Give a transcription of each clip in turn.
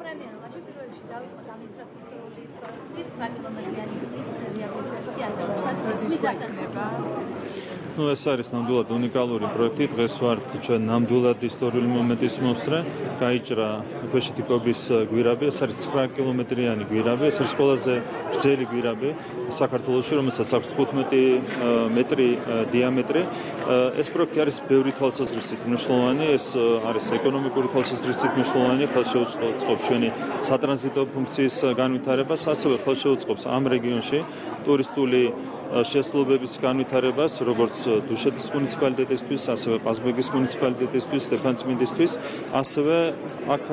პრემიერობაში პირველში დავიწყოთ ამ ინფრასტრუქტურული პროექტით 9 კილომეტრიანი გზის რეაბილიტაცია, ასე ვთქვათ, თითქმის დასასრულს. ეს არის ნამდვილად უნიკალური პროექტი. დღეს ვართ ჩვენ ნამდვილად ისტორიული მომენტის მომსწრე. გაიჭრა ქვეშეთი კობის გვირაბი, ეს არის 9 კილომეტრიანი გვირაბი, ეს არის ყველაზე გრძელი გვირაბი საქართველოში, რომელსაც აქვს 15 მეტრი დიამეტრი. ეს პროექტი არის ბევრი თვალსაზრისით მნიშვნელოვანი, ეს არის ეკონომიკური თვალსაზრისით მნიშვნელოვანი, ხელს შეუწყობს ჩვენი სატრანზიტო ფუნქციის განვითარებას, ასევე ხელს შეუწყობს ამ რეგიონში ტურისტული შესაძლებლობების განვითარებას, როგორც დუშეთის მუნიციპალიტეტისთვის, ასევე ყაზბეგის მუნიციპალიტეტისთვის, სტეფანწმინდისთვის, ასევე აქ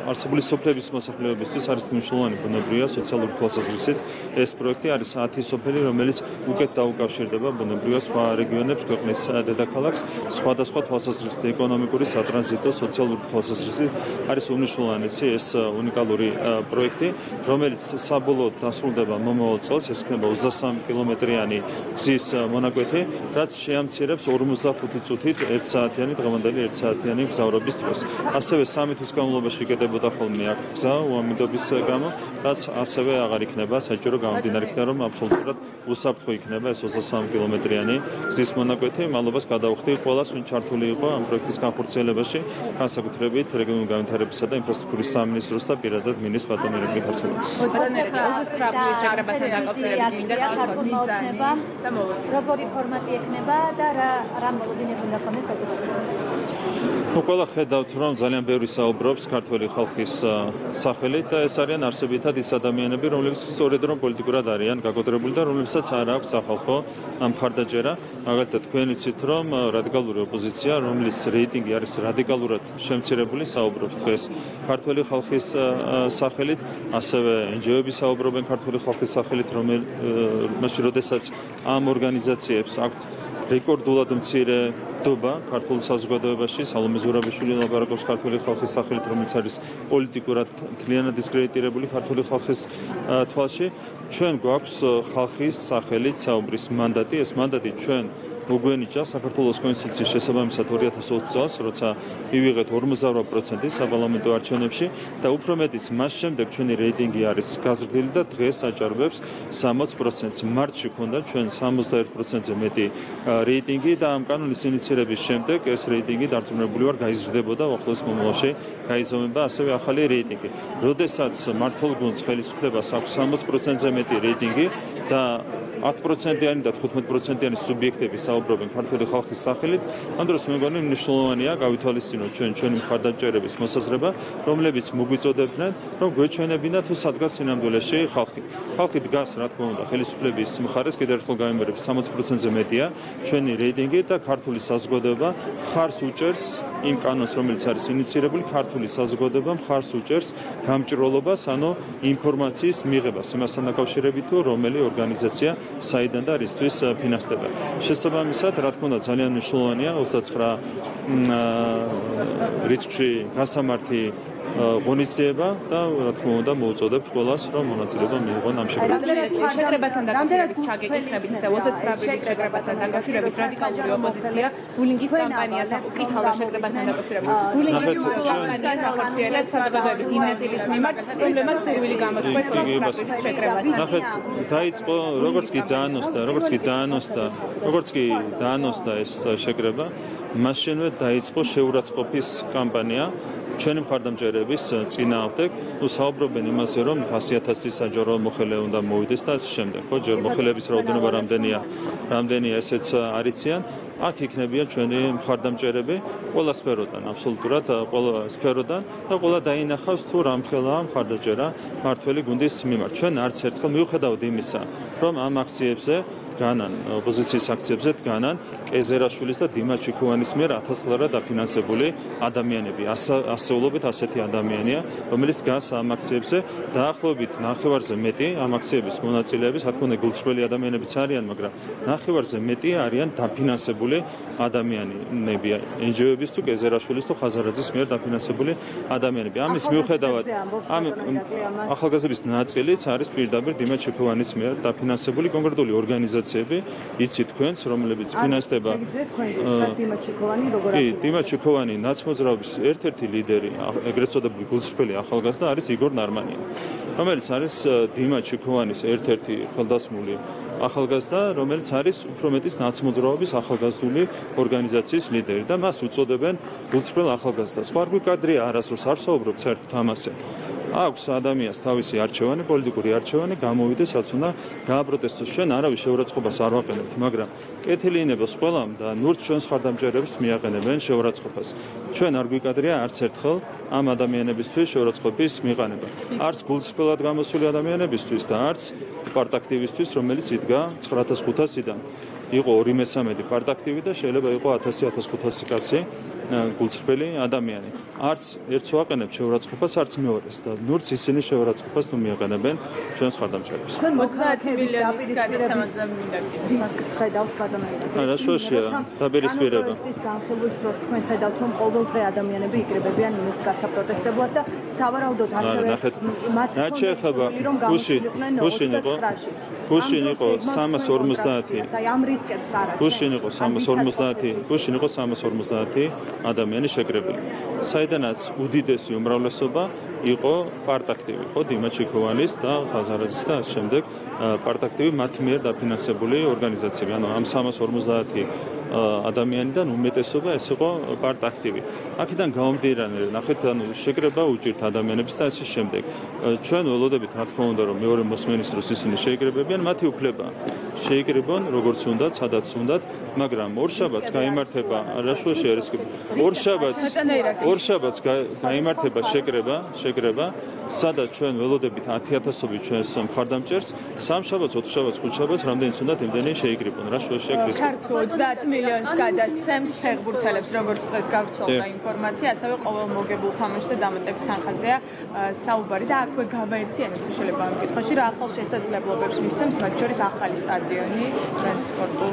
არსებული სოფლების მოსახლეობისთვის არის მნიშვნელოვანი ბუნებრივია სოციალური თვალსაზრისით. ეს პროექტი არის 10 სოფელი, რომელიც უკეთ დაუკავშირდება ბუნებრივია სხვა რეგიონებს, ქვეყნის დედაქალაქს, სხვადასხვა თვალსაზრისით, ეკონომიკური, სატრანზიტო, სოციალური თვალსაზრისით არის უმნიშვნელოვანესი ეს უნიკალური პროექტი, რომელიც საბოლოოდ დასრულდება მომავალ წელს, ეს იქნება 23 კილომეტრიანი გზის მონაკვეთი, რაც შეამცირებს 45 წუთით 1 საათიანი დღევანდელი 1 საათიანი გზავრობის დროს. ასევე 3 თვის განმავლობაში იკეთებოდა ხოლმე აქ გზა უამიდობის გამო, რაც ასევე აღარ იქნება საჭირო გამომდინარე იქიდან, რომ აბსოლუტურად უსაფრთხო იქნება ეს 23 კილომეტრიანი გზის მონაკვეთი. მადლობას გადავხდი ყველას, ვინც ჩართული იყო ამ პროექტის განხორციელებაში, განსაკუთრებით რეგიონული განვითარებისა და ინფრასტრუქტურის სამინისტროს და პირადად მინისტრ ბატონ ერეკლი ხარცელაძეს. როგორი ფორმატი ექნება და რა მოლოდინები უნდა ქონდეს საზოგადოებას? ყველა ხედავთ, რომ ძალიან ბევრი საუბრობს ქართველი ხალხის სახელით და ეს არიან არსებითად ის ადამიანები, რომლებიც სწორედ რომ პოლიტიკურად არიან გაკოტრებული და რომლებსაც არ აქვს სახალხო მხარდაჭერა. მაგალითად, თქვენ იცით, რომ რადიკალური ოპოზიცია, რომლის რეიტინგი არის რადიკალურად შემცირებული, საუბრობს დღეს ქართველი ხალხის სახელით, ასევე NGO-ები საუბრობენ ქართველი ხალხის სახელით, რომელმაშ როდესაც ამ ორგანიზაციებს აქვთ რეკორდულად მცირე დობა ქართულ საზოგადოებაში, სალომე ზურაბიშვილი ლაპარაკობს ქართული ხალხის სახელით, რომელიც არის პოლიტიკურად მთლიანად დისკრედიტირებული ქართული ხალხის თვალში. ჩვენ გვაქვს ხალხის სახელით საუბრის მანდატი, ეს მანდატი ჩვენ მოგვენიჭა საქართველოს კონსტიტუციის შესაბამისად 2020 წელს, როცა მივიღეთ 48% საპარლამენტო არჩევნებში და უფრო მეტიც მას შემდეგ ჩვენი რეიტინგი არის გაზრდილი და დღეს აჭარბებს 60%-ს. მარტში ქონდა ჩვენ 61%-ზე მეტი რეიტინგი და ამ კანონის ინიციირების შემდეგ ეს რეიტინგი დარწმუნებული ვარ გაიზრდებოდა ახლოს მომავალში გაიზომება ასევე ახალი რეიტინგი. როდესაც მართლ გუნდს ხელისუფლებას აქვს 60%-ზე მეტი რეიტინგი და 10%-იანი და 15%-იანი სუბიექტები საუბრობენ ქართული ხალხის სახელით, ამ დროს მე მგონი მნიშვნელოვანია გავითვალისწინოთ ჩვენი მხარდამჭერების მოსაზრება, რომლებიც მოგვიწოდებდნენ, რომ გვეჩვენებინა თუ სადგას სინამდვილეში ხალხი. ხალხი დგას, რა თქმა უნდა, ხელისუფლების მხარეს, კიდევ ერთხელ გავიმეორებ, 60%-ზე მეტია ჩვენი რეიტინგი და ქართული საზოგადოება მხარს უჭერს იმ კანონს, რომელიც არის ინიციირებული, ქართული საზოგადოება მხარს უჭერს გამჭრელობას, ანუ ინფორმაციის მიღებას იმასთან დაკავშირებით, თუ რომელი ორგანიზაცია საიდან და რისთვის ფინანსდება. შესაბამისად, რა თქმა უნდა, ძალიან მნიშვნელოვანია 29 რიცხვში გასამართი ღონისძიება და რა თქმა უნდა მოუწოდებთ ყველას, რომ მონაწილეობა მიიღონ ამ შეკრებასთან დაკავშირებით ჩაგეკითხებით, 29 შეკრებასთან დაკავშირებით რადიკალური ოპოზიცია ბულინგის კამპანიას აკითხავდა შეკრებასთან დაკავშირებით. ბულინგი კამპანიას ახორციელებს საზოგადოების იმ ნაწილის მიმართ, რომლებმაც სურვილი გამოთქვეს შეკრებასთან. ნახეთ, დაიწყო როგორც კი დაანონსდა ეს შეკრება, მასშენვე დაიწყო შეურაცხყოფის კამპანია ჩვენი მხარდამჭერების წინააღმდეგ. საუბრობენ იმაზე, რომ 100,000 საჯარო მოხელე უნდა მოვიდეს და ასე შემდეგ. ხო, ჯერ მოხელეების რაოდენობა რამდენია ესეც არიციან. აქ იქნებიან ჩვენი მხარდამჭერები ყველა სფეროდან, აბსოლუტურად ყველა სფეროდან და ყველა დაინახავს თუ რამხელა მხარდაჭერა მართველი გუნდის მიმართ. ჩვენ არც ერთხელ მიუხედავად იმისა, რომ ამ აქციებზე განან ოპოზიციის აქციებზე დგანან კეზერაშვილის და დიმა ჩიქოვანის მიერ 1000 ლარა დაფინანსებული ადამიანები. ასეულობით ასეთი ადამიანია, რომელიც დგას ამ აქციებზე. დაახლოებით 9-ვარზე მეტი ამ აქციების მონაწილეების, რა თქმა უნდა, გულწრფელი ადამიანებიც არიან, მაგრამ 9-ვარზე მეტი არიან დაფინანსებული ადამიანები. NGO-ების თუ კეზერაშვილის თუ ხაზარაძის მიერ დაფინანსებული ადამიანები. ამის მიუხედავად, ამ ახალგაზრდების ნაწილიც არის პირდაპირ დიმა ჩიქოვანის მიერ დაფინანსებული კონკრეტული ორგანიზაცია ორგანიზაციები, იცით თქვენს, რომლებიც ფინანსდება. კი, დიმა ჩიქოვანი ნაცმოძრაობის ერთ-ერთი ლიდერი, ეგრეთ წოდებული გულწრფელი ახალგაზრდა არის იგორ ნარმანიანი, რომელიც არის დიმა ჩიქოვანის ერთ-ერთი ხელდასმული ახალგაზრდა, რომელიც არის უფრო მეტის ნაცმოძრაობის ახალგაზრდული ორგანიზაციის ლიდერი და მას უწოდებენ გულწრფელ ახალგაზრდას. სხვა რგვიკადრია არასდროს არ საუბრობ საერთოდ ამაზე. აქვს ადამიანს თავისი არჩევანი, პოლიტიკური არჩევანი, გამოვიდეს, რაც უნდა გააპროტესტოს. ჩვენ არავის შეურაცხყოფას არ ვაყენებთ, მაგრამ კეთილი ინებოს ყველამ და ნურც ჩვენს ხარდამჭერებს მიაყენებენ შეურაცხყოფას. ჩვენ არ გვიკადრია არც ერთხელ ამ ადამიანებისთვის შეურაცხყოფის მიყანება. არც გულწრფელად გამოსული ადამიანებისთვის და არც პარტაქტივისთვის, რომელიც იდგა 9500-დან. იყო 2/3 პარტაქტივი და შეიძლება იყო 1000-1500 კაცი გულწრფელი ადამიანი. არც ერთს ვაყენებთ შეურაცხყოფას, არც მეორეს და ნურც ისინი შეურაცხყოფას თუ მიაყენებენ ჩვენს ხარდამჭერებს. 30 მილიონის გადაცემას რისკს ხედავთ გადამეტყვი. რა შოშია დაპირისპირება. პროექტის განხილვის დროს თქვენ ხედავთ, რომ ყოველდღე ადამიანები იკრიბებიან იმის გასაპროტესტებლად და სავარაუდოდ ასევე მათ გუშინ იყო 350 აი ამ რისკებს არ აქვს. გუშინ იყო 350 ადამიანი შეკრებილი. საიდანაც უდიდესი უმრავლესობა იყო პარტაქტივი, ხო, დიმა ჩიქოვანის და ხაზარაძის და ამ შემდეგ პარტაქტივი მათ მიერ დაფინანსებული ორგანიზაციები. ანუ ამ 350 ადამიანიდან უმეტესობა ეს იყო პარტაქტივი. აქედან გამომდინარე, ნახეთ, ანუ შეკრება უჭირთ ადამიანებს და ასე შემდეგ. ჩვენ ველოდებით, რა თქმა უნდა, რომ მეორე მოსმენის დროს ისინი შეიკრებებიან, მათი უფლება შეიკრიბონ როგორც უნდათ, სადაც უნდათ, მაგრამ ორშაბათს გაიმართება, რა შუაში არის? ორშაბათს გაიმართება შეკრება, სადაც ჩვენ ველოდებით 10000-ობით ჩვენს მხარდამჭერს, სამშაბათს, ოთხშაბათს, ხუთშაბათს რამდენიც უნდათ იმდენი შეიკრიბონ, რა შუაში აქვს? ქართულ 30 მილიონს გადასცემს ფეხბურთელებს, როგორც დღეს გავრცელდა ინფორმაცია, ასევე ყოველ მოგებულ თამაშს და დამატებით თანხაზეა საუბარი და აქვე გავაერთიანოს შეიძლება ამ კითხვაში, რა ახალ შესაძლებლობებს მისცემს, მათ შორის ახალი სტადიონი სპორტულ.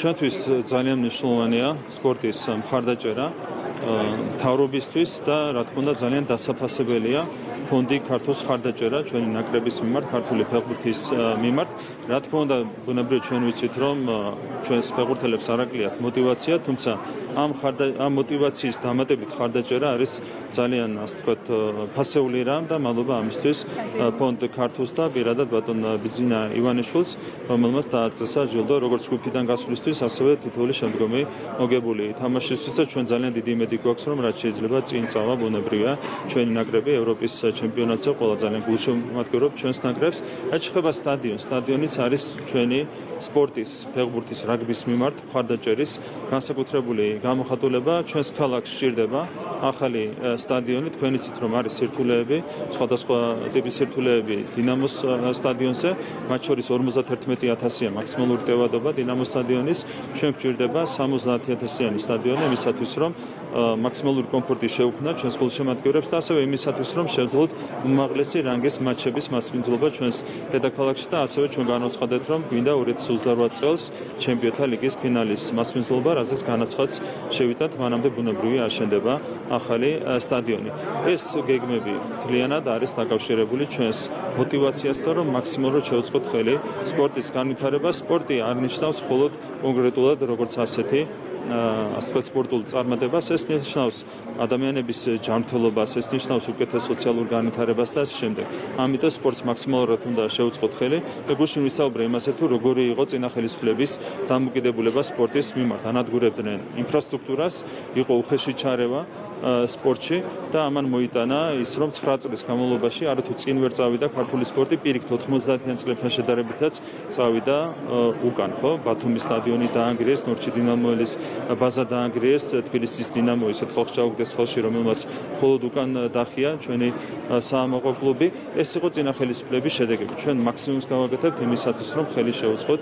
ჩვენთვის ძალიან მნიშვნელოვანია სპორტის მხარდაჭერა მთავრობისთვის და რა თქმა უნდა ძალიან დასაფასებელია ფონდი ქართოს მხარდაჭერა ჩვენი ნაკრების მიმართ, ქართული ფეხბურთის მიმართ. რა თქმა უნდა, ბუნებრივად ჩვენ ვიცით, რომ ჩვენს ფეხბურთელებს არ აკლიათ мотиваცია, თუმცა ამ мотиваციის დამატებით მხარდაჭერა არის ძალიან, ასე ვთქვათ, ფასეული რამ და მადლობა ამისთვის ფონდ ქართოს და პირადად ბატონ ბიძინა ივანიშვილს, რომელმაც დააწესა ჯილდო როგორც ჯგუფიდან გასვლისთვის, ასევე თითოეული შემდგომი მოგებული თამაშისთვის და ჩვენ ძალიან დიდი იმედი გვაქვს, რომ რაც შეიძლება წინ წავა, ბუნებრივია, ჩვენი ნაკრები ევროპის ჩემპიონატზე ყველა ძალიან გულშემატკივრობ ჩვენს ნაკრებს. რაც შეეხება სტადიონიც არის ჩვენი სპორტის, ფეხბურთის, რაგბის მიმართ მხარდაჭერის განსაკუთრებული გამოხატულება. ჩვენს ქალაქს სჭირდება ახალი სტადიონი, თქვენ იცით რომ არის სირთულეები, სხვადასხვა ტიპის სირთულეები დინამოს სტადიონზე, მათ შორის 51000-ია მაქსიმალური ტევადობა დინამოს სტადიონის. ჩვენ გვჭირდება 70000-იანი სტადიონი იმისათვის, რომ მაქსიმალური კომფორტი შეუქმნათ ჩვენს გულშემატკივრებს და ასევე იმისათვის, რომ შევძლოთ უმაღლესი რანგის მატჩების მასპინძლობა ჩვენს დედაქალაქში და ასევე ჩვენ განვაცხადეთ, რომ გვინდა 2028 წელს ჩემპიონთა ლიგის ფინალის მასპინძლობა, რაზეც განაცხადს შევიტანთ, მანამდე ბუნებრივია აშენდება ახალი სტადიონი. ეს გეგმები მთლიანად არის დაკავშირებული ჩვენს мотиваციასთან, რომ მაქსიმალურად შევუწყოთ ხელი სპორტის განვითარებას. სპორტი არ ნიშნავს მხოლოდ კონკრეტულად როგორც ასეთი ასე ვთქვათ სპორტულ წარმატებას, ეს ნიშნავს ადამიანების ჯანმრთელობას, ეს ნიშნავს უკეთეს სოციალურ განვითარებას და ასე შემდეგ. ამიტომ სპორტს მაქსიმალურად უნდა შევუწყოთ ხელი. და გუშინ ვისაუბრე იმაზე, თუ როგორი იყო წინა ხელისუფლების დამოკიდებულება სპორტის მიმართ. ანადგურებდნენ ინფრასტრუქტურას, იყო უხეში ჩარევა სპორტში და ამან მოიტანა ის, რომ 9 წლის განმავლობაში არათუ წინ ვერ წავიდა ქართული სპორტი, პირიქით 90-იან წლებთან შედარებითაც წავიდა უკან, ხო? ბათუმის სტადიონი დაანგრიეს, ნორჩი დინამოელის ბაზა დაანგრიეს, თბილისის დინამო ისეთ ხალხს ჩაუგდეს ხელში, რომელმაც მხოლოდ უკან დახია ჩვენი საამაყო კლუბი. ეს იყო წინა ხელისუფლების შედეგები. ჩვენ მაქსიმუმს გავაკეთებთ იმისათვის, რომ ხელი შევუწყოთ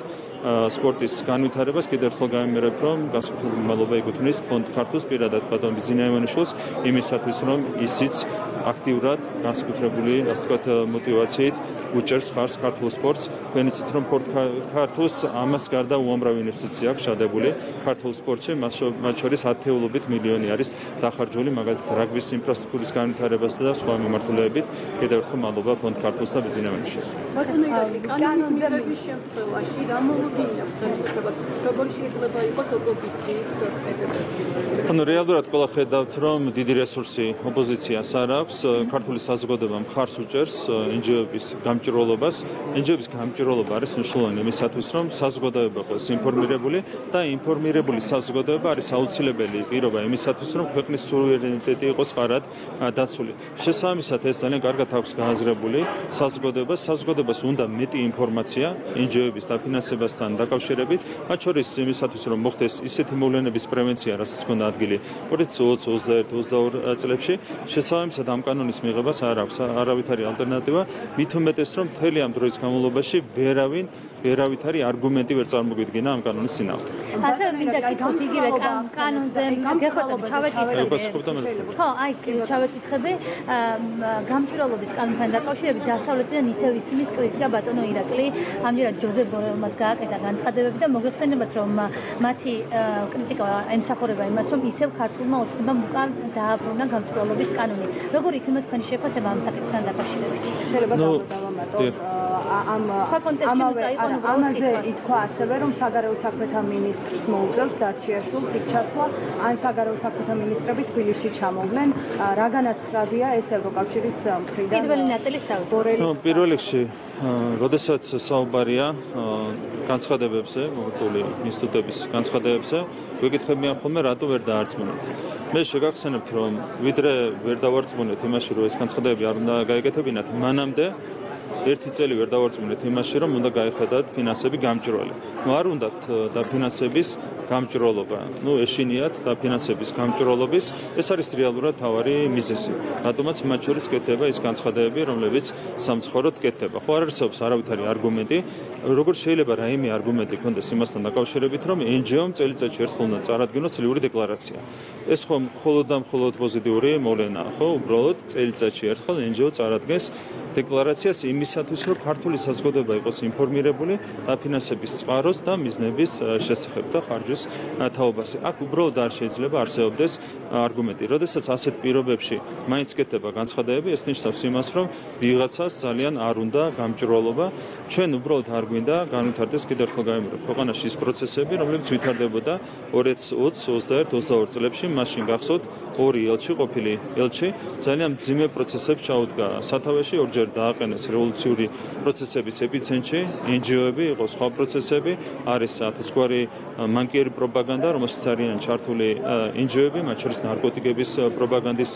სპორტის განვითარებას. კიდევ ერთხელ გამიმერებ, რომ განსაკუთრებული მადლობა ეკუთვნის ფონდ ქართოს პირადად ბატონ ბიძინა ივანიშვილს იმისათვის, რომ ისიც აქტიურად განსაკუთრებული, ასე ვთქვათ, мотиваციით უჭერს ხარს ქართულ სპორტს. თქვენ იცით რომ ქართულს ამას გარდა უამრავი ინვესტიცია აქვს ჩადებული ქართულ სპორტში, მათ შორის ათეულობით მილიონი არის დახარჯული მაგალითად რაგბის ინფრასტრუქტურის განვითარებასა და სხვა მიმართულებით. კიდევ ერთხელ მადლობა ფონდ ქართულს და ბიზნესმენებს. ბატონო ირაკლი, კანონის მიღების შემთხვევაში რა მოლოდინი აქვს ხელისუფლებას? როგორი შეიძლება იყოს ოპოზიციის ქმედებები? ანუ რეალურად ყველა ხედავთ რომ დიდი რესურსი ოპოზიციას არ აქვს. ქართული საზოგადოება მხარს უჭერს NGO-ების გამჭირვალობას. NGO-ების გამჭირვალობა არის მნიშვნელოვანი იმისათვის, რომ საზოგადოება იყოს ინფორმირებული და ინფორმირებული საზოგადოება არის აუცილებელი პირობა იმისათვის, რომ ქვეყნის სუვერენიტეტი იყოს ხარად დაცული. შესაბამისად, ეს ძალიან კარგად აქვს გააზრებული საზოგადოებას. საზოგადოებას უნდა მეტი ინფორმაცია NGO-ების დაფინანსებასთან დაკავშირებით, მათ შორის იმისათვის, რომ მოხდეს ისეთი მოვლენების პრევენცია, რასაც ჰქონდა ადგილი 2020-21-22 წლებში. შესაბამისად, ამ კანონის მიღებას არ აქვს არავითარი ალტერნატივა, მით უმეტეს, რომ მთელი ამ დროის განმავლობაში ვერავითარი არგუმენტი ვერ წარმოგვიდგინა ამ კანონის წინააღმდეგ. ასევე მინდა გითხრათ იგივე კანონზე გეხოცები ჩავეკითხები. ხო, აი ჩავეკითხები გამჭირვალობის კანონთან დაკავშირებით დასავლეთიდან ისევ ისმის კრიტიკა ბატონო ირაკლი, ამჯერად ჯოზეფ ბორელმაც გააკეთა განცხადებები და მოგეხსენებათ რომ მათი კრიტიკა ემსახურება იმას, რომ ისევ ქართულმა ოცნებამ უკან დააბრუნა გამჭირვალობის კანონი. როგორი იქნება თქვენი შეფასება ამ საკითხთან დაკავშირებით? შეიძლება დავამატოთ ამაზე ითქვა ასევე რომ საგარეო საქმეთა მინისტრს მოუწევს დარჩიაშვილს იქ ჩასვლა ან საგარეო საქმეთა მინისტრები თბილისში ჩამოვდნენ რაგანაც რადია ეს ევროკავშირის მხრიდან პირველი ნაწილი დავიწყო. პირველ რიგში როდესაც საუბარია განცხადებებზე, მოგებული ინსტიტუტების განცხადებებზე, გვეკითხებიან ხოლმე რატო ვერ დაარწმუნეთ. მე შეგახსენებთ რომ ვიდრე ვერ დავარწმუნეთ იმაში რომ ეს განცხადებები არ უნდა გაეკეთებინათ, მანამდე ერთი წელი ვერ დავარწმუნეთ იმაში რომ უნდა გაიხედათ ფინანსები გამჭირველი. არ უნდათ დაფინანსების გამჭირვალობა. ეშინიათ დაფინანსების გამჭირვალობის, ეს არის რეალურად თავარი მიზეზი. რატომაც მათ შორის კეთდება ის განცხადებები, რომლებიც სამწუხაროდ კეთდება. ხო არ არსებობს არავითარი არგუმენტი, როგორ შეიძლება რაიმე არგუმენტი ქონდეს იმასთან დაკავშირებით, რომ NGO-მ წელიწადში ერთხელ უნდა წარადგინოს ცილიური დეკლარაცია. ეს ხო მხოლოდ და მხოლოდ პოზიტიური მოვლენაა, ხო? უბრალოდ წელიწადში ერთხელ NGO წარადგენს დეკლარაციას იმისათვის, რომ ქართული საზოგადოება იყოს ინფორმირებული დაფინანსების წყაროს და მიზნების შესახებ და ხარჯის თაობაზე. აქ უბრალოდ არ შეიძლება არსებობდეს არგუმენტი. როდესაც ასეთ პირობებში მაინც კეთდება განცხადებები, ეს ნიშნავს იმას, რომ ვიღაცას ძალიან არ უნდა გამჭირვალობა. ჩვენ უბრალოდ არ გვინდა განვითარდეს კიდევ ერთხელ გაიმეორებ ქვეყანაში ის პროცესები, რომლებიც ვითარდებოდა 2020-21-22 წლებში. მაშინ გახსოვთ, ორი ელჩი ყოფილი ელჩი ძალიან მძიმე პროცესებს ჩაუდგა სათავეში, ორჯერ დააყენეს რევოლუციური პროცესების ეპიცენტრში, NGO-ები, იყო სხვა პროცესები, არის ათასგვარი მანკიერი პროპაგანდა, რომელშიც არიან ჩართული NGO-ები, მათ შორის ნარკოტიკების პროპაგანდის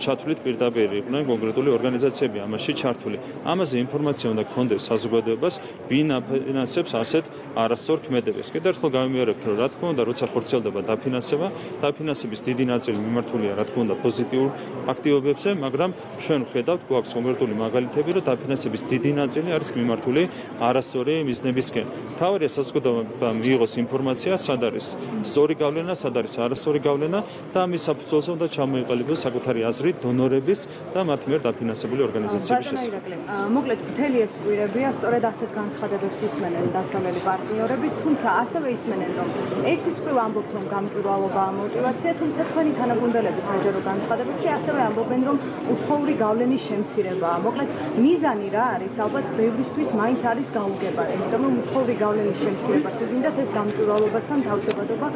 ჩათვლით პირდაპირ იყვნენ კონკრეტული ორგანიზაციები ამაში ჩართული. ამაზე ინფორმაცია უნდა გქონდეს საზოგადოებას, ვინ აფინანსებს ასეთ არასწორ ქმედებას. კიდევ ერთხელ გავიმეორებთ, რომ რა თქმა უნდა, როცა ხორციელდება დაფინანსება, დაფინანსების დიდი ნაწილი მიმართულია რა თქმა უნდა პოზიტიურ აქტივობებზე, მაგრამ ჩვენ ვხედავთ, გვაქვს კონკრეტული მაგალითები, რომ დაფინანსების დიდი ნაწილი არის მიმართული არასწორი მიზნებისკენ. მთავარია საზოგადოება მიიღოს ინფორმაცია, სად არის სწორი გავლენა, სად არის არასწორი გავლენა და ამის საფუძველზე უნდა ჩამოიყალიბოს საკუთარი აზრი დონორების და მათ მიერ დაფინანსებული ორგანიზაციების შესახებ. მოკლედ, მთელი ეს კვირებია სწორედ ასეთ განცხადებებს ისმენენ დასავლელი პარტნიორები, თუმცა ასევე ისმენენ, რომ ერთის მხრივ ამბობთ, რომ გამჭვირვალობაა мотиваცია, თუმცა თქვენი თანაგუნდელები საჯარო განცხადებებში ასევე ამბობენ, რომ უცხოური გავლენის შემცირებაა. მოკლედ, მიზანი რა არის? ალბათ ბევრისთვის მაინც არის გაუგებარი, იმიტომ რომ უცხოური გავლენის შემცირება თუ გინდათ ეს გამჭვირვალობასთან თავსებადობა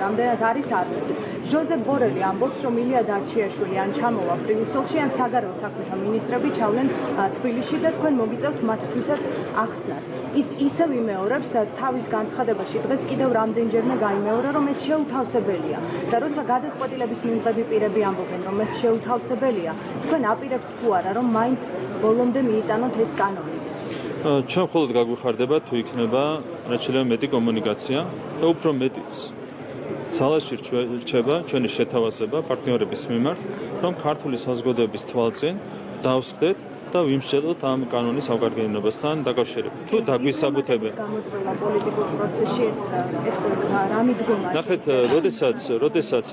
რამდენად არის არ ვიცი. ჯოზეფ ბორელი ამბობს, რომ ილია დარჩიაშვილი ან ჩამოვა ბრიუსელში, ან საგარეო საქმეთა მინისტრები ჩავლენ თბილისში და თქვენ მოგიწევთ მათთვისაც ახსნათ. ის ისევ იმეორებს და თავის განცხადებაში დღეს კიდევ რამდენჯერმე გაიმეორა, რომ ეს შეუთავსებელია და როცა გადაწყვეტილების მიმღები პირები ამბობენ, რომ ეს შეუთავსებელია, თქვენ აპირებთ თუ არა, რომ მაინც ბოლომდე მიიტანოთ ეს კანონი? ჩვენ მხოლოდ გაგვიხარდება თუ იქნება რაც შეიძლება მეტი კომუნიკაცია და უფრო მეტიც ძალაში რჩება ჩვენი შეთავაზება პარტნიორების მიმართ, რომ ქართული საზოგადოების თვალწინ დავსხდეთ და ვიმსჯელოთ ამ კანონის ავგარგენებასთან დაკავშირებით. თუ დაგვისაბუთებენ გამოწვევა პოლიტიკურ პროცესში ეს რა მიდგომა? ნახეთ, როდესაც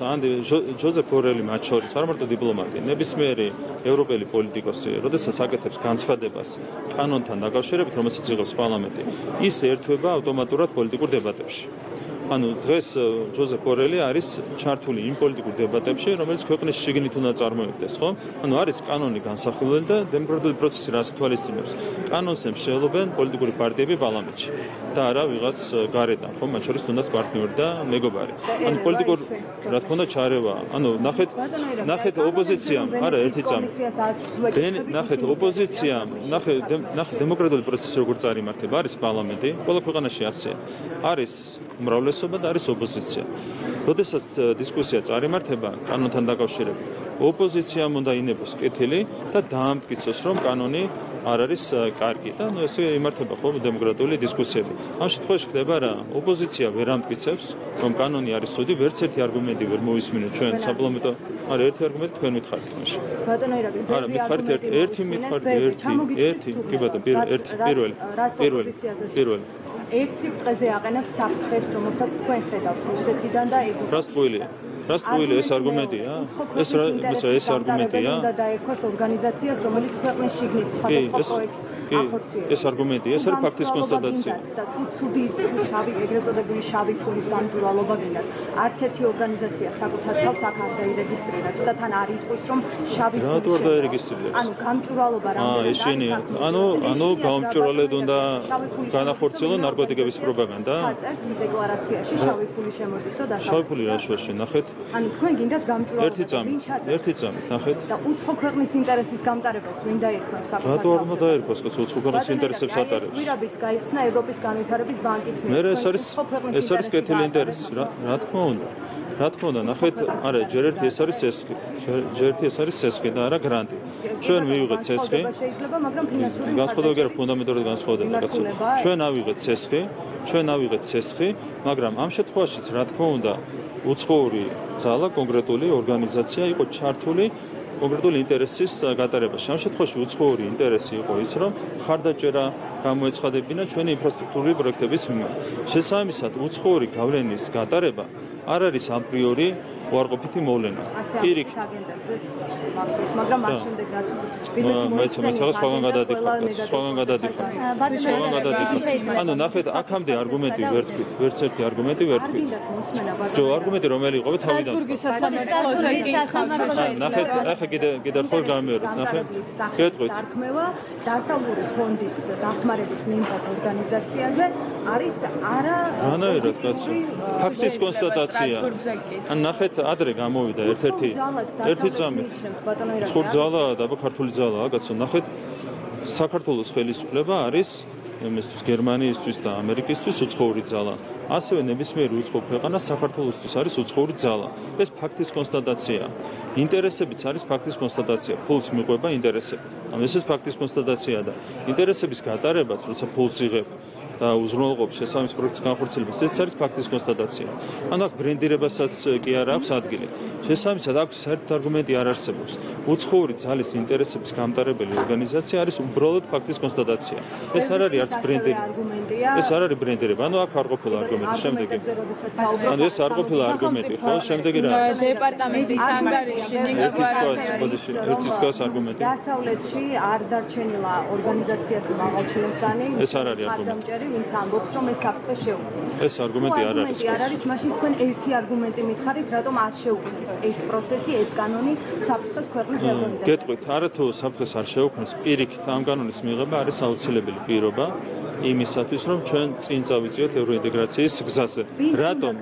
ჯოზეფ ბორელი მათ შორის არ მარტო დიპლომატი, ნებისმიერი ევროპელი პოლიტიკოსი, როდესაც აკეთებს განცხადებას კანონთან დაკავშირებით, რომელსაც იღებს პარლამენტი, ის ერთვება ავტომატურად პოლიტიკურ დებატებში. ანუ დღეს ჯოზეფ ბორელი არის ჩართული იმ პოლიტიკურ დებატებში, რომელიც ქვეყნის შიგნით უნდა წარმოებდეს, ხო? ანუ არის კანონი განსახილველი და დემოკრატიული პროცესი რას თვალისწინებს. კანონს ემშელობენ პოლიტიკური პარტიები პარლამენტში და არა ვიღაც გარედან, ხო? მათ შორის თუნდაც პარტნიორი და მეგობარი. ანუ პოლიტიკურ რა თქმა უნდა ჩარევა. ანუ ნახეთ ოპოზიციამ, არა ერთი წამი. ნახეთ ოპოზიციამ, ნახეთ დემოკრატიული პროცესი როგორ წარიმართება, არის პარლამენტი, ყველა ქვეყანაში ასეა. არის უმრავლესობა და არის ოპოზიცია. როდესაც დისკუსია წარიმართება კანონთან დაკავშირებით, ოპოზიციამ უნდა ინებოს კეთილი და დაამტკიცოს, რომ კანონი არ არის კარგი და ესე იმართება ხო დემოკრატიული დისკუსიები. ამ შემთხვევაში ხდება რა, ოპოზიცია ვერ ამტკიცებს, რომ კანონი არის სუდი, ვერც ერთი არგუმენტი ვერ მოვისმინეთ ჩვენ საპარლამენტო. არა, ერთი არგუმენტი თქვენ მითხარით მაშინ. ბატონო ირაკლი, არა, მითხარით ერთი მითხარით ერთი, კი ბატონო, პირველი. ერთ სიბრტყეზე აყენებს საფრთხეს, რომელსაც თქვენ ხედავთ რუსეთიდან და ეგვიპტიდან. რას ტყუილი ეს არგუმენტია? ეს არგუმენტია? უნდა დაერქვას ორგანიზაციას, რომელიც ქვეყნის შიგნით სხვადასხვა პროექტს ახორციელებს. ეს არგუმენტია, ეს არის ფაქტის კონსტატაცია. და თუ ცუდი შავი, ეგრეთ წოდებული შავი ფულის გამჭვირვალობა გინდათ, არც ერთი ორგანიზაცია საკუთარ თავს აქ არ დაირეგისტრირებს და თან არ იტყვის, რომ შავი ფული რატო არ დაირეგისტრირებს? ანუ გამჭვირვალობა რამდენად არის? ანუ გამჭვირვალედ უნდა განახორციელონ ნარკოტიკების პროპაგანდა? წერს დეკლარაციაში შავი ფული შემოდისო და შავი ფული რა შუაში, ნახეთ. ანუ თქვენ გინდათ გამჭვირვალობა ერთი წამი, ნახეთ. და უცხო ქვეყნის ინტერესის გამტარებელს ვინ დაერქვას საკუთარ რატო არ უნდა დაერქვას, კაცო, უცხო ქვეყნის ინტერესებს ატარებს? გვირაბიც გაიხსნა ევროპის განვითარების ბანკის მიერ. ეს არის კეთილი ინტერესი, რა თქმა უნდა. რა თქმა უნდა, ნახეთ, არა, ჯერ ერთი ეს არის სესხი. ჯერ ერთი ეს არის სესხი და არა გრანტი. ჩვენ მივიღეთ სესხი. შეიძლება, მაგრამ ფინანსური განსხვავება კი არა, ფუნდამენტურად განსხვავდება, კაცო. ჩვენ ავიღეთ სესხი, მაგრამ ამ შემთხვევაშიც რა თქმა უნდა, უცხოური ძალა, კონკრეტული ორგანიზაცია იყო ჩართული კონკრეტული ინტერესის გატარებაში. ამ შემთხვევაში უცხოური ინტერესი იყო ის, რომ ხარდაჭერა გამოეცხადებინა ჩვენი ინფრასტრუქტურული პროექტების მიმართ. შესაბამისად, უცხოური გავლენის გატარება არ არის ამპრიორი უარყოფითი მოვლენა. პირიქით აგენტებზეც მახსოვს, მაგრამ ამ შემდეგ რაც სხვაგან გადადიხარ. ანუ ნახეთ, აქამდე არგუმენტი ვერ თქვით, ვერც ერთი არგუმენტი ვერ თქვით. ჯო არგუმენტი რომელი იყო თავიდან. ნახეთ, ახლა კიდე ხო გამიეროთ, ნახეთ. გეტყვით. სარქმევა დასავლური ფონდის დახმარების მიმდებარე ორგანიზაციაზე არის არა რანაირად კაცო. ფაქტის კონსტატაცია. ან ნახეთ ადრე გამოვიდა ერთ-ერთი წამი. ცხურ ძალაა და ქართული ძალაა, კაცო, ნახეთ, საქართველოს ხელისუფლება არის იმისთვის გერმანიისთვის და ამერიკისთვის უცხოური ძალა. ასევე ნებისმიერი უცხო ქვეყანა საქართველოსთვის არის უცხოური ძალა. ეს ფაქტის კონსტატაცია. ინტერესებიც არის ფაქტის კონსტატაცია. ფულს მიყვება ინტერესები. ანუ ეს ფაქტის კონსტატაცია და ინტერესების გატარებაც, როცა ფულს იღებ და უზრუნველყოფს შესაბამის პროექტის განხორციელებას, ეს არის ფაქტის კონსტატაცია. ანუ აქ ბრენდირებასაც კი არ აქვს ადგილი. შესაბამისად, აქ საერთოდ არგუმენტი არ არსებობს. უცხოური ძალის ინტერესების გამტარებელი ორგანიზაცია არის უბრალოდ ფაქტის კონსტატაცია. ეს არ არის არც ბრენდერი. ეს არ არის ბრენდერება. ანუ აქ არ ყოფილა არგუმენტი. შემდეგი. ანუ ეს არ ყოფილა არგუმენტი, ხო? შემდეგი რა არის? დეპარტამენტის ანგარიში ერთი სკოლის არგუმენტი. დასავლეთში არ დარჩენილა ორგანიზაცია თუ მაღალჩინოსანი. ეს არ არის არგუმენტი. ვინც ამბობს, რომ ეს საფრთხე შეუქმნის. ეს არგუმენტი არ არის. არ არის, მაშინ თქვენ ერთი არგუმენტი მითხარით, რატომ არ შეუქმნის ეს პროცესი, ეს კანონი საფრთხეს ქვეყნის ეროვნულ. გეტყვით, არათუ საფრთხეს არ შეუქმნის, პირიქით ამ კანონის მიღება არის აუცილებელი პირობა იმისათვის, რომ ჩვენ წინ წავიწიოთ ევროინტეგრაციის გზაზე. რატომ?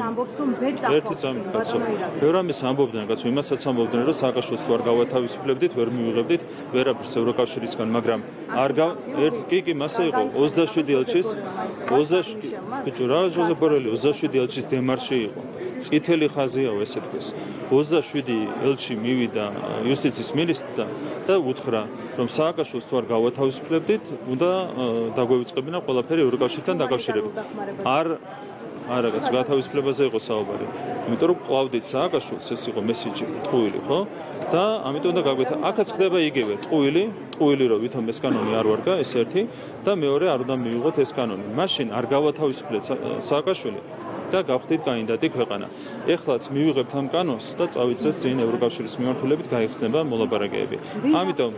ამბობს, რომ ვერ წახვალთ. კაცო. ბევრ ამის ამბობდნენ, კაცო, იმასაც ამბობდნენ, რომ სააკაშვილს თუ არ გავათავისუფლებდით, ვერ მივიღებდით ვერაფერს ევროკავშირისგან, მაგრამ არ კი, მასე იყო 27 ელჩის 27 ელჩის დემარში იყო. წითელი ხაზიაო ესე თქვეს. 27 ელჩი მივიდა იუსტიციის მინისტრთან და უთხრა, რომ სააკაშვილს თუ არ გავათავისუფლებდით, უნდა დაგვევიწყებინა ყველაფერი ევროკავშირთან დაკავშირებით. არა, გათავისუფლებაზე იყო საუბარი. იმიტომ რომ ყავდით სააკაშვილს, ეს იყო მესიჯი, ტყუილი, ხო? და ამიტომ უნდა გაგვეთა აქაც ხდება იგივე ტყუილი რომ ვითომ ეს კანონი არ ვარგა ეს ერთი და მეორე არ უნდა მივიღოთ ეს კანონი მაშინ არ გავათავისუფლეთ სააკაშვილი და გავხდით კანდიდატი ქვეყანა. ეხლაც მივიღებთ ამ კანონს და წავიწყებთ წინ ევროკავშირის მიმართულებით გაიხსნება მოლაპარაკებები. ამიტომ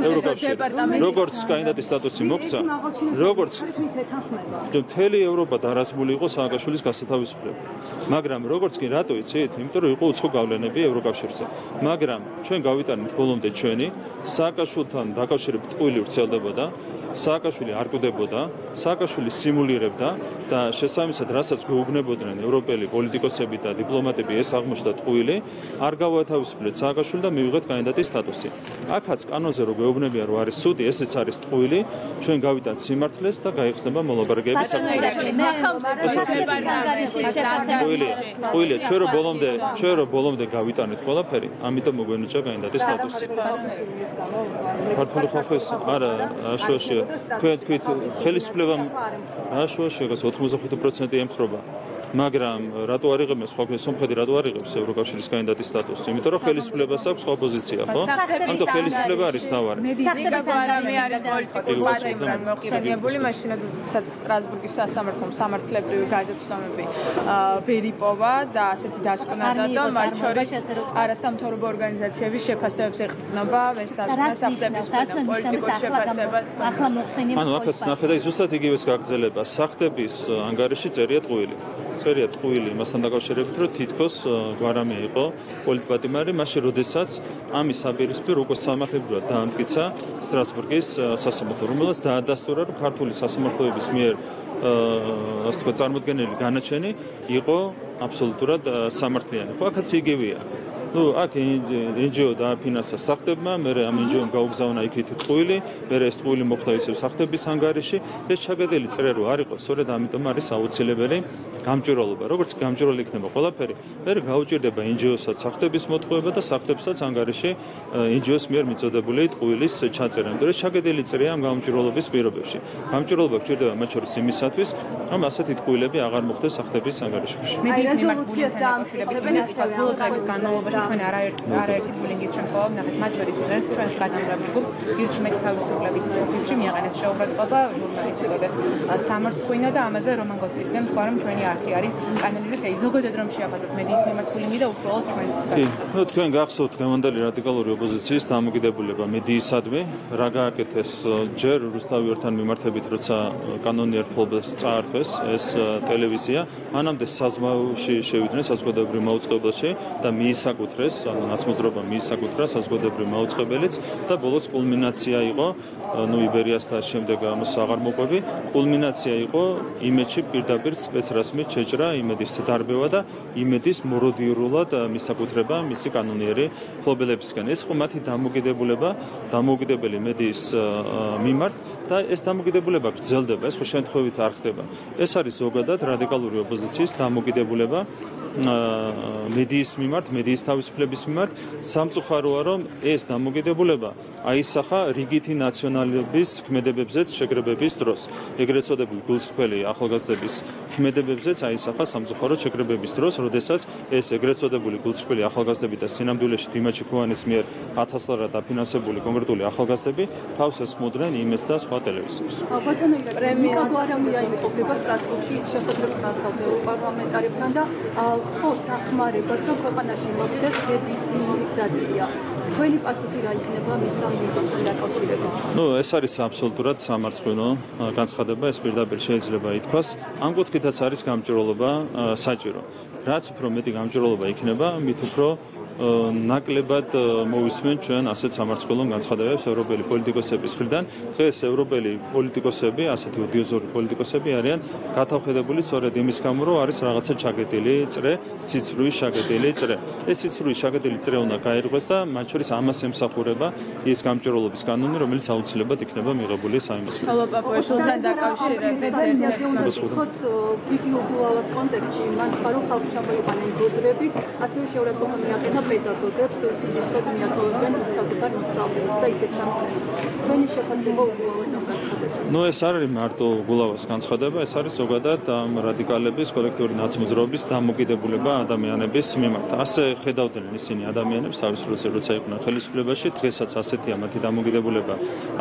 ევროკავშირი როგორც კანდიდატის სტატუსი მოგცა, როგორც მთელი ევროპა დარაზმული იყო სააკაშვილის გასათავისუფლებლად. მაგრამ როგორც კი რატო იცით? იმიტომ რომ იყო უცხო გავლენები ევროკავშირზე. მაგრამ ჩვენ გავიტანეთ ბოლომდე ჩვენი სააკაშვილთან დაკავშირებით ტყუილი ვრცელდებოდა. სააკაშვილი არ კვდებოდა, სააკაშვილი სიმულირებდა და შესაბამისად, რასაც გვეუბნებოდნენ ევროპელი პოლიტიკოსები და დიპლომატები, ეს აღმოჩნდა ტყუილი, არ გავათავისუფლეთ სააკაშვილი და მივიღეთ კანდიდატის სტატუსი. აქაც კანონზე რო გვეუბნებიან, რომ არის სუდი, ესეც არის ტყუილი, ჩვენ გავიტანთ სიმართლეს და გაიხსნება მოლაპარაკებების საკითხი. ტყუილია, ჩვენ რო ბოლომდე გავიტანეთ ყველაფერი, ამიტომ მოგვენიჭა კანდიდატის სტატუსი. ქართული ხალხის არა, აშუაშია თქვენ თქვით ხელისუფლებამ აშუაშია 85% ემხრობა მაგრამ რატო არ იღებს სხვა სომხეთი რატო არ იღებს ევროკავშირის კანდიდატის სტატუსს იმიტომ რომ ხელისუფლებას აქვს სხვა პოზიცია ხო ამიტომ ხელისუფლება არის თავარი მედიიგაბარამი არის პოლიტიკური პარტიიდან მოხსენიებული მაშინ როდესაც სტრასბურგის სასამართლომ სამართლებრივი გადაცდომები ვერიპოვა და ასეთი დასკვნადა და მათ შორის არასამთავრობო ორგანიზაციების შეფასებებს ეყრდნობა ეს დასკვნა საფრთხების პოლიტიკურ შეფასებად ახლა მოხსენიება ანუ აქაც ნახე და ზუსტად იგივეს გაგრძელება სახთების ანგარიში წერია ტყუილი მასთან დაკავშირებით რომ თითქოს გვარამია იყო პოლიტპატიმარი მაშინ როდესაც ამის საპირისპირო უკვე სამართლებრივად დაამტკიცა სტრასბურგის სასამართლო რომელსაც დაადასტურა რომ ქართული სასამართლოების მიერ ასე ვთქვათ წარმოდგენილი განაჩენი იყო აბსოლუტურად სამართლიანი ხო აქაც იგივეა აქ NGO დააფინანსა სახთებმა, მე ამ NGO-მ გაუგზავნა იქით ტყუილი, მე ეს ტყუილი მოხდა ისევ სახთების ანგარიში, ეს ჩაგედელი წერა რო არ იყოს, სწორედ ამიტომ არის აუცილებელი გამჭვირვალობა. როგორც გამჭვირვალე იქნება ყველაფერი, მე გაუჭირდება NGO-საც სახთების მოტყუება და სახთებსაც ანგარიში NGO-s მიერ მიწოდებული ტყუილის ჩაწერა. იმიტომ რომ ჩაგედელი წერა ამ გამჭვირვალობის პირობებში. გამჭვირვალობა გჭირდება მათ შორის იმისათვის, რომ ასეთი ტყუილები აღარ მოხდეს სახთების ანგარიშებში. რეზოლუციას დაამტკიცებენ ასევე განმავლობაში ჩვენ არაერთი ბულინგის შემთხვევა ვნახეთ მათ შორის ჩვენს გადამრაბ ჯგუფს გირჩმეტ თავისუფლების ოფისში მიაღწიეს შეურაცხყოფა ჟურნალისტი როდეს სამართლხვინა და ამაზე რომან გოცილძემ თქვა რომ ჩვენი არხი არის კანალიზაცია ზოგადად რომ შეაფასოთ მედიის მიმართ ბულინგი და უშუალოდ ჩვენს კი თქვენ გახსოვთ დღევანდელი რადიკალური ოპოზიციის დამოკიდებულება მედიისადმი რა გააკეთეს ჯერ რუსთავიორთან მიმართებით როცა კანონიერ ფლობას წაართვეს ეს ტელევიზია მანამდე საზღვაოში შევიდნენ საზოგადოებრივ მაუწყებელში და მიისაკუთრეს ანუ ნაცმოძრაობა მიისაკუთრა საზოგადოებრივ მაუწყებელიც და ბოლოს კულმინაცია იყო იბერიასთან შემდეგ ამას აღარ მოყვები კულმინაცია იყო იმედში პირდაპირ სპეცრასმით შეჭრა იმედის დარბევა და იმედის მოროდიურულად მისაკუთრება მისი კანონიერი ფლობელებისგან ეს ხო მათი დამოუკიდებელი მედიის მიმართ და ეს დამოუკიდებლება გრძელდება ეს ხო შემთხვევით არ ხდება ეს არის ზოგადად რადიკალური ოპოზიციის დამოუკიდებლება მედიის მიმართ, მედიის თავისუფლების მიმართ სამწუხაროა რომ ეს დამოკიდებულება აისახა რიგითი ნაციონალების ქმედებებზეც შეკრებების დროს. ეგრეთ წოდებული გულსრფელი ახალგაზრდების ქმედებებზეც აისახა სამწუხაროდ შეკრებების დროს, როდესაც ეს ეგრეთ წოდებული გულსრფელი ახალგაზრდები და სინამდვილეში დიმაჩი ქოვანის მიერ 1000 ლარად დაფინანსებული კონკრეტული ახალგაზრდები თავს ესხმოდნენ იმეს და სხვა ტელევიზიებს. ბატონო პრემია გვარამია იმყოფება სტრასბურგში ის შეხვედრებს მართავს ევროპარლამენტარებთან და ხოს დახმარებაც რომ ქვეყანაში მოვიდეს დებიტიზაცია. თქვენი პასუხი რა იქნება მის ამ მიმართულებით დაკავშირებით? ეს არის აბსოლუტურად სამარცხვინო განცხადება, ეს პირდაპირ შეიძლება ითქვას. ამ კუთხითაც არის გამჭვირვალობა საჭირო. რაც უფრო მეტი გამჭვირვალობა იქნება, მით უფრო ნაკლებად მოვისმენ ჩვენ ასეთ სამარცხვინო განცხადებებს ევროპელი პოლიტიკოსების მხრიდან. დღეს ევროპელი პოლიტიკოსები, ასეთი ოდიოზური პოლიტიკოსები არიან გათავხედებული სწორედ იმის გამო, რომ არის რაღაცა ჩაგედილი წრე, სიცრუის ჩაგედილი წრე. ეს სიცრუის ჩაგედილი წრე უნდა გაირღვეს და მათ შორის ამას ემსახურება ის გამჭვირვალობის კანონი, რომელიც აუცილებლად იქნება მიღებული საიმის მიერ. ხალხთან დაკავშირებით ხოთ გიგი უბულავას კონტექსტში მან ხარო ხალხს ჩამოიყვანენ გოდრებით, ასევე შეურაცხყოფა მიაყენა პედაგოგებს სიდისწოდ მიატოვებენ საკუთარ მოსწავლეებს და ისეთ ჩამონები. თქვენი შეფასება უგულავას ამ განცხადებაზე? ნუ ეს არ არის მარტო უგულავას განცხადება, ეს არის ზოგადად ამ რადიკალების კოლექტიური ნაცმოძრაობის დამოკიდებულება ადამიანების მიმართ. ასე ხედავდნენ ისინი ადამიანებს თავის როცა იყვნენ ხელისუფლებაში, დღესაც ასეთია მათი დამოკიდებულება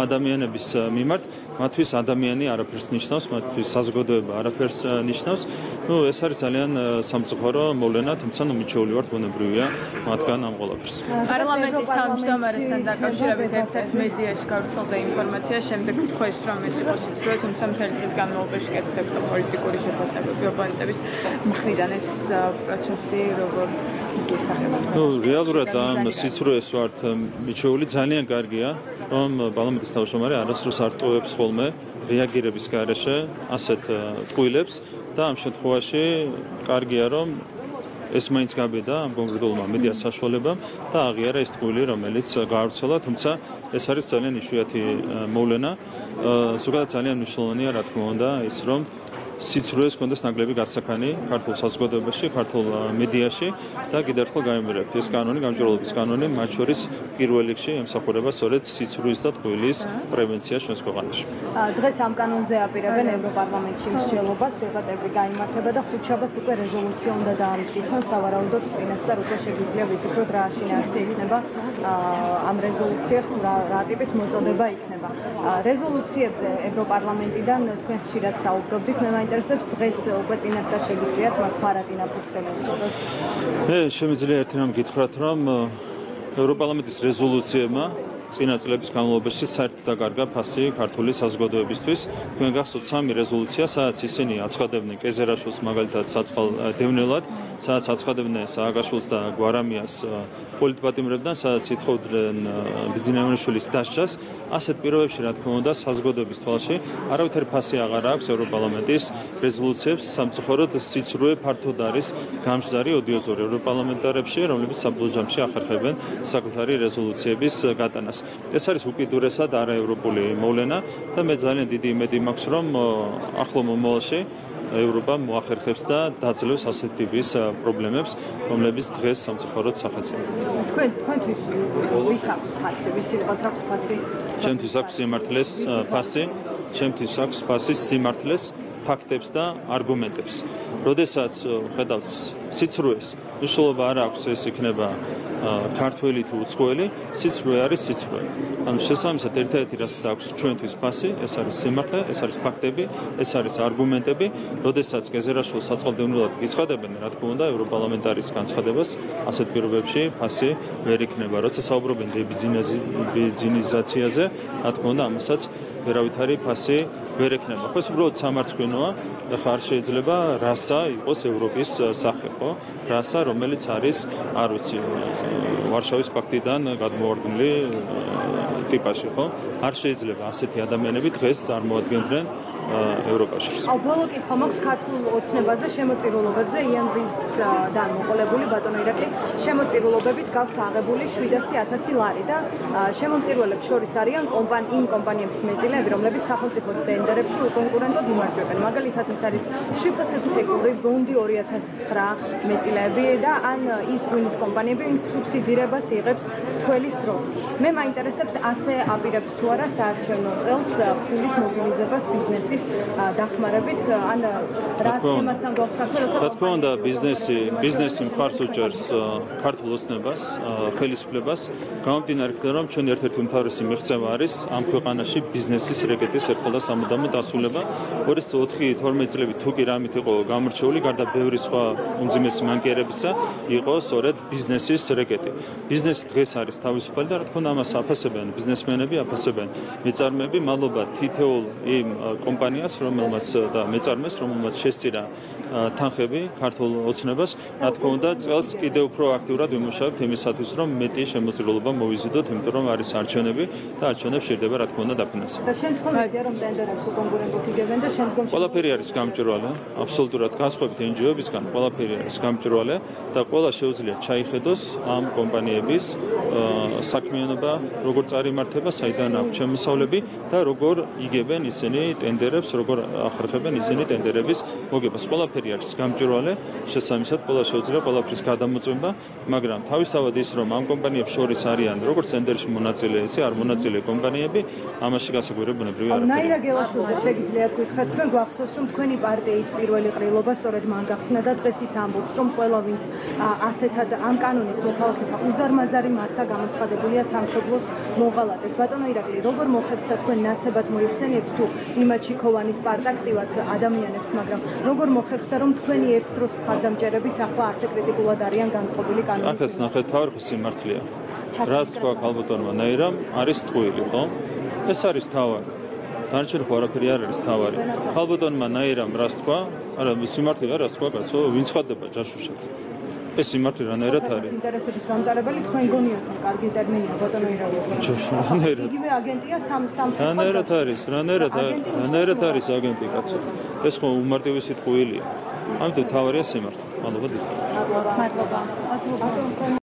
ადამიანების მიმართ. მათთვის ადამიანი არაფერს ნიშნავს, მათთვის საზოგადოება არაფერს ნიშნავს. ნუ ეს არის ძალიან სამწუხარო მოვლენა, თუმცა ნუ მიჩეული ვართ, ბუნებრივია მათგან ამ ყველაფერს. პარლამენტის თავმჯდომარესთან დაკავშირებით ერთ-ერთ მედიაში გავრცელდა ინფორმაცია, შემდეგ თქვეს, რომ ეს იყო სიცრუე, თუმცა მთელი წლის განმავლობაში კეთდებოდა პოლიტიკური შეფასებები ოპონენტების მხრიდან ეს პროცესი როგორ გესახება? ნუ რეალურად ამ სიცრუეს ვართ მიჩეული, ძალიან კარგია, რომ პარლამენტის თავმჯდომარე არასდროს არ ტოვებს ხოლმე რეაგირების გარეშე ასეთ ტყუილებს და ამ შემთხვევაში კარგია, რომ ეს მაინც გაბედა ამ კონკრეტულმა მედია საშუალებამ და აღიარა ეს ტყუილი, რომელიც გაავრცელა, თუმცა ეს არის ძალიან იშვიათი მოვლენა. ზოგადად ძალიან მნიშვნელოვანია, რა თქმა უნდა, ის რომ სიცრუეს კონდეს ნაკლები გასახანი ქართულ საზოგადოებაში, ქართულ მედიაში და კიდევ ერთხელ გაიმეორებ, ეს კანონი, გამჭვირვალობის კანონი, მათ შორის პირველ რიგში ემსახურება სწორედ სიცრუის და ტყუილის პრევენციას ჩვენს ქვეყანაში. დღეს ამ კანონზე აპირებენ ევროპარლამენტში მსჯელობას, დებატები გაიმართება და ხუთშაბათს უკვე რეზოლუცია უნდა დაამტკიცონ, სავარაუდოდ წინასწარ უკვე შეგვიძლია ვიფიქროთ რა შინაარსი იქნება ამ რეზოლუციას, რა ტიპის მოწოდება იქნება. რეზოლუციებზე ევროპარლამენტიდან თქვენ ხშირად საუბრობდით, მე მაინტერესებს დღეს უკვე წინასწარ შეგიძლიათ მას ფარატინა ფუძელი უწოდოთ. მე შემიძლია ერთი რამ გითხრათ, რომ ევროპარლამენტის რეზოლუციებმა წინა წლების განმავლობაში საერთოდ დაკარგა ფასი ქართული საზოგადოებისთვის. თქვენ გახსოვთ სამი რეზოლუცია, სადაც ისინი აცხადებდნენ კეზერაშვილს მაგალითად საწყალ დევნილად, სადაც აცხადებდნენ სააკაშვილს და გვარამიას პოლიტპატიმრებიდან, სადაც ითხოვდნენ ბიზნეევნიშვილის დასჯას. ასეთ პირობებში, რა თქმა უნდა, საზოგადოების თვალში არავითარი ფასი აღარ აქვს ევროპარლამენტის რეზოლუციებს, სამწუხაროდ სიცრუე ფართოდ არის გამჟდარი ოდიოზური ევროპარლამენტარებში, რომლებიც საბოლოო ჯამში ახერხებენ საკუთარი რეზოლუციების გატანას. ეს არის უკიდურესად არაევროპული მოვლენა და მე ძალიან დიდი იმედი მაქვს, რომ ახლო მომავალში ევროპა მოახერხებს და დაძლევს ასეთ ტიპის პრობლემებს, რომლებიც დღეს სამწუხაროდ სახეცია. თქვენთვის ვის აქვს ფასი, ვისი ყავს აქვს ფასი? ჩემთვის აქვს სიმართლეს ფასი, ჩემთვის აქვს ფასი სიმართლეს, ფაქტებს და არგუმენტებს. როდესაც ხედავთ სიცრუეს, მნიშვნელობა არ აქვს ეს იქნება ქართველი თუ უცხოელი, სიცრუე არის სიცრუე. ანუ შესაბამისად ერთ-ერთი რაც აქვს ჩვენთვის ფასი, ეს არის სიმართლე, ეს არის ფაქტები, ეს არის არგუმენტები. როდესაც კეზერაშვილს საწყალდევნილად გიცხადებენ, რა თქმა უნდა, ევროპარლამენტარის განცხადებას ასეთ პირობებში ფასი ვერ იქნება. როცა საუბრობენ დებიძინიზაციაზე, რა თქმა უნდა, ამასაც ვერავითარი ფასი ვერ ექნება. ხო, ეს უბრალოდ სამარცხვინოა და ხარ შეიძლება რასა იყოს ევროპის სახე, ხო? რასა, რომელიც არის, არ ვიცი, ვარშავის პაქტიდან გადმოვარდნილი ტიპაში, ხო? არ შეიძლება ასეთი ადამიანები დღეს წარმოადგენდნენ ევროპაში. ბოლო კითხვა მაქვს ქართულ ოცნებაზე, შემოწირულობებზე, იან რიდსთან მოყოლებული ბატონო ირაკლი, შემოწირულობებით გაქვთ აღებული 700,000 ლარი და შემომწირულებს შორის არიან იმ კომპანიების მეწილეები, რომლებიც სახელმწიფო ტენდერებში უკონკურენტოდ იმარჯვებენ. მაგალითად, ეს არის შიფს ცეკური, ბონდი 2009 მეწილეები და ან ის ღვინის კომპანიები, ვინც სუბსიდირებას იღებს თველის დროს. მე მაინტერესებს ასე აპირებს თუ არა საარჩევნო წელს ფულის მობილიზებას ბიზნესის დახმარებით, ან რა სქემასთან გვაქვს საქმე, როცა რა თქმა უნდა, ბიზნესი მხარს უჭერს ქართულ ოცნებას, ხელისუფლებას, გამომდინარე იქიდან, რომ ჩვენ ერთ-ერთი უმთავრესი მიღწევა არის ამ ქვეყანაში ბიზნესის რეკეტის ერთხელ და სამუდამო დასრულება. 2012 წლები თუ კი რამით იყო გამორჩეული, გარდა ბევრი სხვა უმძიმესი მანკიერებისა, იყო სწორედ ბიზნესის რეკეტი. ბიზნესი დღეს არის თავისუფალი და რა თქმა უნდა, ამას აფასებენ ბიზნესმენები, აფასებენ მეწარმეები, მადლობა თითოეულ იმ კომპანიას, რომელმაც და მეწარმეს, რომელმაც შესწირა თანხები ქართულ ოცნებას, რა თქმა უნდა, წელს კიდევ უფრო აქტიურად ვიმუშავებთ იმისათვის, რომ მეტი შემოწირულობა მოვიზიდოთ, იმიტომ რომ არის არჩევნები და არჩევნებს შეიძლება, რა თქმა უნდა, დაფინანსება. და შემთხვევაშია, რომ ტენდერებს უკონკურენტოდ იგებენ და შემდგომში ყველაფერი არის გამჭვირვალე, აბსოლუტურად განსხვავებით NGO-ებისგან, ყველაფერი არის გამჭვირვალე და ყველა შეუძლია ჩაიხედოს ამ კომპანიას კომპანიების საქმიანობა როგორ წარიმართება, საიდან აქვს შემოსავლები და როგორ იგებენ ისინი ტენდერებს, როგორ ახერხებენ ისინი ტენდერების მოგებას. ყველაფერი არის გამჭვირვალე, შესაბამისად ყველა შეუძლია ყველაფრის გადამოწმება, მაგრამ თავისთავად ის რომ ამ კომპანიებს შორის არიან როგორც ტენდერში მონაწილე, ისე არ მონაწილე კომპანიები, ამაში გასაკვირებუნებრივი არაფერია. ნაირა გელაშვილზე შეგიძლიათ გითხრათ, თქვენ გვახსოვს რომ თქვენი პარტიის პირველი ყრილობა სწორედ მან გახსნა და დღეს ის ამბობს რომ ყველა ვინც ასეთად ამ კანონით მოქალაქეთა უზარმაზარი მასა გამოცხადებულია სამშობლოს მოღალატედ. ბატონო ირაკლი, როგორ მოხერხდა და თქვენ ნაცებად მოიხსენიებთ თუ იმაჩიქოვანი სპარტაქტივად ადამიანებს, მაგრამ როგორ მოხერხდა რომ თქვენი ერთ დროს მხარდამჭერებიც ახლა ასე კრიტიკულად არიან განწყობილი კანონის? აქაც ნახეთ თავი სიმართლეა. რას თქვა ქალბატონმა ნაირამ არის ტყუილი, ხო? ეს არის თავარი. დანარჩენი ხო არაფერი არ არის თავარი. ქალბატონმა ნაირამ რას თქვა? არა, სიმართლეა რას თქვა კაცო, ვინც ხდება ჯაშუშად. ეს სიმართლე რანაირად არის? ინტერესების გამტარებელი თქვენ გონიათ რომ კარგი ტერმინია ბატონო ირაკლი. იგივე აგენტია რანაირად არის? რანაირად არის აგენტი კაცო? ეს ხო უმარტივესი ტყუილია. ამიტომ თავარია სიმართლე. მადლობა. მადლობა.